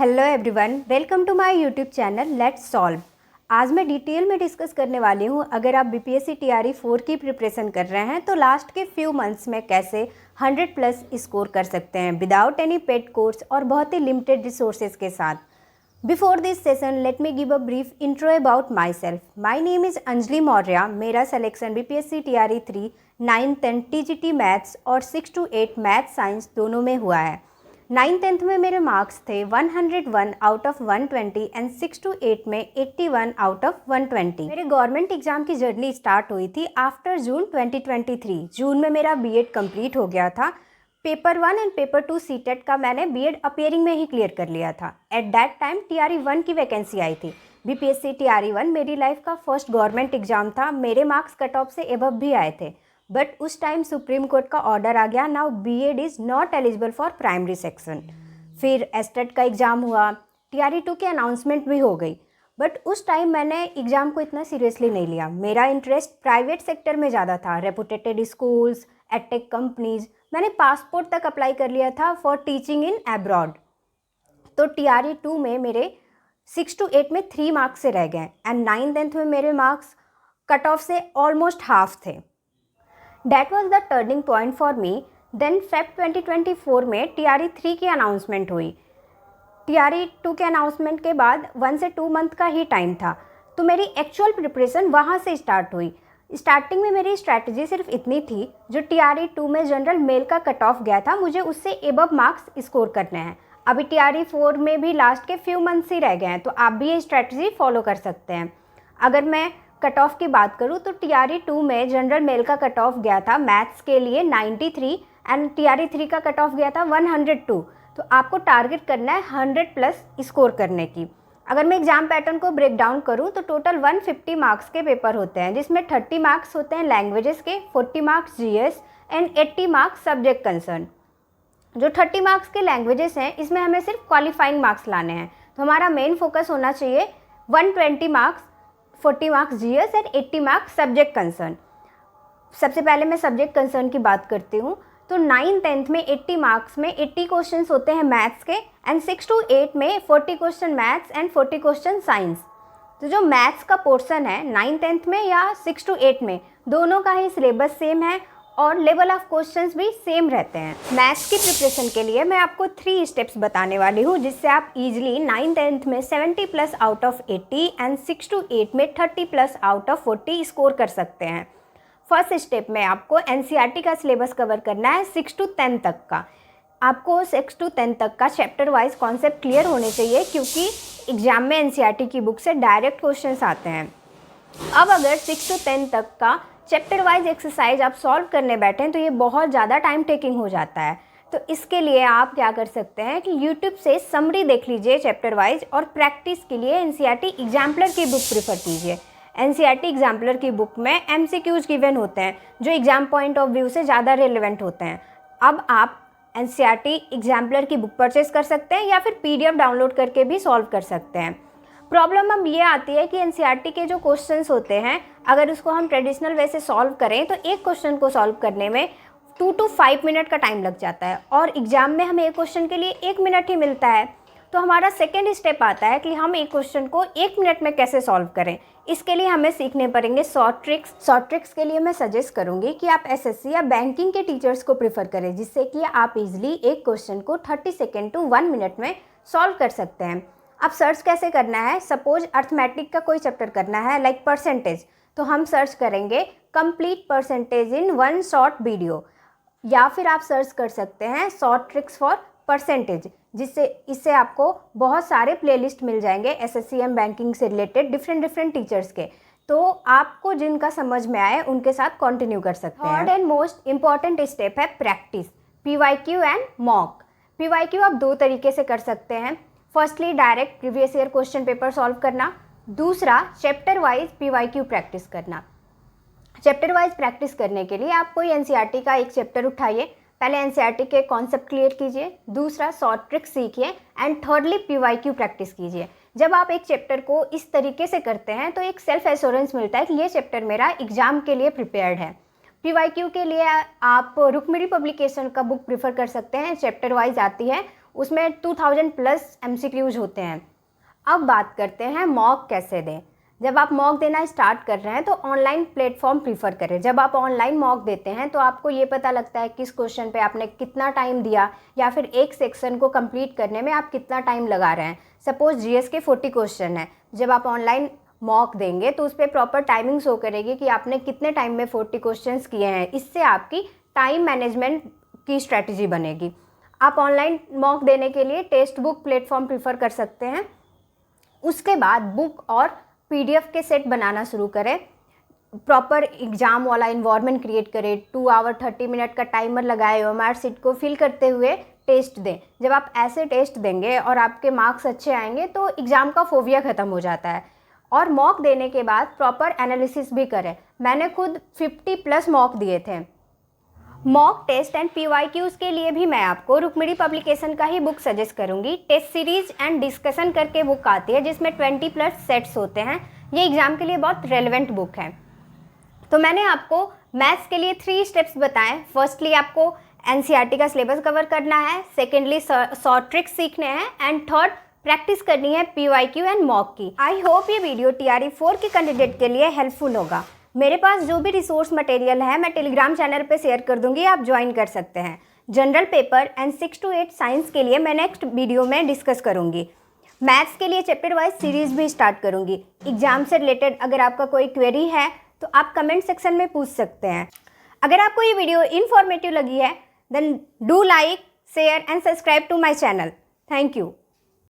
Hello everyone, welcome to my YouTube channel let's solve. आज मैं detail में discuss करने वाली हूँ, अगर आप बीपीएससी टीआरई 4 की प्रिपरेशन कर रहे हैं तो लास्ट के फ्यू मंथ्स में कैसे 100 प्लस स्कोर कर सकते हैं विदाउट एनी पेड कोर्स और बहुत ही लिमिटेड रिसोर्सेज के साथ। Before this session let me give a brief intro about myself. My name is Anjali Maurya. मेरा selection BPSC TRE 3, 9th 10 TGT maths और 6 to 8 मैथ्स साइंस दोनों में हुआ है। 9th 10th में मेरे मार्क्स थे 101 आउट ऑफ 120 एंड 6 to 8 में 81 आउट ऑफ 120। मेरे गवर्नमेंट एग्जाम की जर्नी स्टार्ट हुई थी आफ्टर जून 2023। जून में मेरा बीएड कंप्लीट हो गया था। पेपर 1 एंड पेपर 2 सीटेट का मैंने बीएड अपीयरिंग में ही क्लियर कर लिया था। एट दैट टाइम टीआरई 1 की वैकेंसी आई थी। बीपीएससी टीआरई 1 मेरी लाइफ का फर्स्ट गवर्नमेंट एग्जाम था। मेरे मार्क्स कट ऑफ से एबव भी आए थे, बट उस टाइम सुप्रीम कोर्ट का ऑर्डर आ गया, now BEd is not eligible for primary section. फिर एस्टेट का एग्ज़ाम हुआ, टीआरई 2 की अनाउंसमेंट भी हो गई, बट उस टाइम मैंने एग्ज़ाम को इतना सीरियसली नहीं लिया। मेरा इंटरेस्ट प्राइवेट सेक्टर में ज़्यादा था, रेपुटेटेड स्कूल्स, एडटेक कंपनीज। मैंने पासपोर्ट तक अप्लाई कर लिया था फॉर टीचिंग इन एब्रॉड। तो टीआरई 2 में मेरे 6 to 8 में 3 मार्क्स से रह गए एंड 9th 10th में मेरे मार्क्स कट ऑफ से ऑलमोस्ट हाफ थे। That was the turning point for me. Then Feb 2024 में TRE 3 की अनाउंसमेंट हुई। TRE 2 के अनाउंसमेंट के बाद 1 से 2 मंथ का ही टाइम था, तो मेरी एक्चुअल प्रिपरेशन वहाँ से स्टार्ट हुई। स्टार्टिंग में मेरी स्ट्रैटेजी सिर्फ इतनी थी, जो TRE 2 में जनरल मेल का कट ऑफ गया था, मुझे उससे एबव मार्क्स स्कोर करने हैं। अभी TRE 4 में भी लास्ट के फ्यू मंथ्स ही रह गए हैं, तो आप भी ये स्ट्रैटेजी फॉलो कर सकते हैं। अगर मैं कट ऑफ की बात करूँ तो TRE 2 में जनरल मेल का कट ऑफ गया था मैथ्स के लिए 93 एंड TRE 3 का कट ऑफ गया था 102। तो आपको टारगेट करना है 100 प्लस स्कोर करने की। अगर मैं एग्जाम पैटर्न को ब्रेक डाउन करूँ तो टोटल 150 मार्क्स के पेपर होते हैं, जिसमें 30 मार्क्स होते हैं लैंग्वेजेस के, 40 marks GS and 80 marks subject concern. जो 30 मार्क्स के लैंग्वेजेस हैं, इसमें हमें सिर्फ क्वालिफाइंग मार्क्स लाने हैं, तो हमारा मेन फोकस होना चाहिए 120 marks, 40 marks GS and 80 marks subject concern. सबसे पहले मैं सब्जेक्ट कंसर्न की बात करती हूँ। तो 9th 10th में 80 मार्क्स में 80 क्वेश्चंस होते हैं मैथ्स के एंड 6 to 8 में 40 question maths and 40 question science. तो जो मैथ्स का पोर्शन है 9th 10th में या 6 to 8 में, दोनों का ही सिलेबस सेम है और लेवल ऑफ क्वेश्चंस भी सेम रहते हैं। मैथ्स की प्रिपरेशन के लिए मैं आपको 3 स्टेप्स बताने वाली हूँ, जिससे आप इजीली 9th 10th में 70 plus out of 80 and 6 to 8 में 30 प्लस आउट ऑफ 40 स्कोर कर सकते हैं। फर्स्ट स्टेप में आपको एनसीईआरटी का सिलेबस कवर करना है 6 to 10 तक का। आपको 6 to 10 तक का चैप्टर वाइज कॉन्सेप्ट क्लियर होने चाहिए, क्योंकि एग्जाम में एनसीईआरटी की बुक से डायरेक्ट क्वेश्चन आते हैं। अब अगर 6 to 10 तक का चैप्टर वाइज एक्सरसाइज आप सॉल्व करने बैठें तो ये बहुत ज़्यादा टाइम टेकिंग हो जाता है। तो इसके लिए आप क्या कर सकते हैं कि यूट्यूब से समरी देख लीजिए चैप्टर वाइज, और प्रैक्टिस के लिए एनसीईआरटी एग्जाम्पलर की बुक प्रीफर कीजिए। एनसीईआरटी एग्जाम्पलर की बुक में एमसीक्यूज गिवन होते हैं, जो एग्जाम पॉइंट ऑफ व्यू से ज़्यादा रिलेवेंट होते हैं। अब आप एनसीईआरटी एग्जाम्पलर की बुक परचेज कर सकते हैं या फिर पीडीएफ डाउनलोड करके भी सॉल्व कर सकते हैं। प्रॉब्लम अब ये आती है कि एनसीईआरटी के जो क्वेश्चंस होते हैं, अगर उसको हम ट्रेडिशनल वे से सॉल्व करें तो एक क्वेश्चन को सॉल्व करने में 2 to 5 मिनट का टाइम लग जाता है, और एग्जाम में हमें एक क्वेश्चन के लिए 1 मिनट ही मिलता है। तो हमारा सेकेंड स्टेप आता है कि हम एक क्वेश्चन को 1 मिनट में कैसे सॉल्व करें। इसके लिए हमें सीखने पड़ेंगे शॉर्ट ट्रिक्स। शॉर्ट ट्रिक्स के लिए मैं सजेस्ट करूँगी कि आप एसएससी या बैंकिंग के टीचर्स को प्रीफर करें, जिससे कि आप इजीली एक क्वेश्चन को 30 सेकेंड to 1 मिनट में सॉल्व कर सकते हैं। अब सर्च कैसे करना है, सपोज अर्थमेटिक का कोई चैप्टर करना है लाइक परसेंटेज, तो हम सर्च करेंगे complete percentage in 1 short video, या फिर आप सर्च कर सकते हैं शॉर्ट ट्रिक्स फॉर परसेंटेज, इससे आपको बहुत सारे प्लेलिस्ट मिल जाएंगे एसएससीएम बैंकिंग से रिलेटेड डिफरेंट टीचर्स के। तो आपको जिनका समझ में आए उनके साथ कंटिन्यू कर सकते हैं। Third and most important step है practice, PYQ and mock. PYQ आप 2 तरीके से कर सकते हैं। Firstly direct previous year question paper solve करना, दूसरा चैप्टर वाइज पीवाईक्यू प्रैक्टिस करना। चैप्टर वाइज प्रैक्टिस करने के लिए आप कोई एनसीईआरटी का एक चैप्टर उठाइए, पहले एनसीईआरटी के कॉन्सेप्ट क्लियर कीजिए, दूसरा शॉर्ट ट्रिक सीखिए एंड थर्डली पीवाईक्यू प्रैक्टिस कीजिए। जब आप एक चैप्टर को इस तरीके से करते हैं तो एक सेल्फ एश्योरेंस मिलता है कि ये चैप्टर मेरा एग्जाम के लिए प्रिपेयर्ड है। पीवाईक्यू के लिए आप रुक्मिणी पब्लिकेशन का बुक प्रीफर कर सकते हैं, चैप्टर वाइज आती है, उसमें 2000 प्लस MCQs होते हैं। अब बात करते हैं मॉक कैसे दें। जब आप मॉक देना स्टार्ट कर रहे हैं तो ऑनलाइन प्लेटफॉर्म प्रीफर करें। जब आप ऑनलाइन मॉक देते हैं तो आपको ये पता लगता है किस क्वेश्चन पे आपने कितना टाइम दिया या फिर एक सेक्शन को कंप्लीट करने में आप कितना टाइम लगा रहे हैं। सपोज GS के 40 क्वेश्चन है, जब आप ऑनलाइन मॉक देंगे तो उस पर प्रॉपर टाइमिंग शो करेगी कि आपने कितने टाइम में 40 क्वेश्चंस किए हैं। इससे आपकी टाइम मैनेजमेंट की स्ट्रैटेजी बनेगी। आप ऑनलाइन मॉक देने के लिए टेक्स्ट बुक प्लेटफॉर्म प्रीफर कर सकते हैं। उसके बाद बुक और PDF के सेट बनाना शुरू करें। प्रॉपर एग्ज़ाम वाला इन्वायरमेंट क्रिएट करें। 2 आवर 30 मिनट का टाइमर लगाए, OMR सीट को फिल करते हुए टेस्ट दें। जब आप ऐसे टेस्ट देंगे और आपके मार्क्स अच्छे आएंगे तो एग्ज़ाम का फोबिया ख़त्म हो जाता है। और मॉक देने के बाद प्रॉपर एनालिसिस भी करें। मैंने खुद 50 प्लस मॉक दिए थे। मॉक टेस्ट एंड PYQs के लिए भी मैं आपको रुक्मिणी पब्लिकेशन का ही बुक सजेस्ट करूंगी। टेस्ट सीरीज एंड डिस्कशन करके बुक आती है जिसमें 20 प्लस सेट्स होते हैं। ये एग्ज़ाम के लिए बहुत रेलेवेंट बुक है। तो मैंने आपको मैथ्स के लिए 3 स्टेप्स बताएं। फर्स्टली आपको NCERT का सिलेबस कवर करना है, सेकेंडली शॉर्ट ट्रिक्स सीखने हैं एंड थर्ड प्रैक्टिस करनी है PYQ एंड मॉक की। आई होप ये वीडियो TRE 4 के कैंडिडेट के लिए हेल्पफुल होगा। मेरे पास जो भी रिसोर्स मटेरियल है मैं टेलीग्राम चैनल पे शेयर कर दूंगी, आप ज्वाइन कर सकते हैं। General paper and 6 to 8 science के लिए मैं नेक्स्ट वीडियो में डिस्कस करूंगी। मैथ्स के लिए चैप्टर वाइज सीरीज भी स्टार्ट करूंगी। एग्जाम से रिलेटेड अगर आपका कोई क्वेरी है तो आप कमेंट सेक्शन में पूछ सकते हैं। अगर आपको ये वीडियो इन्फॉर्मेटिव लगी है then do like, share and subscribe to my channel. Thank you.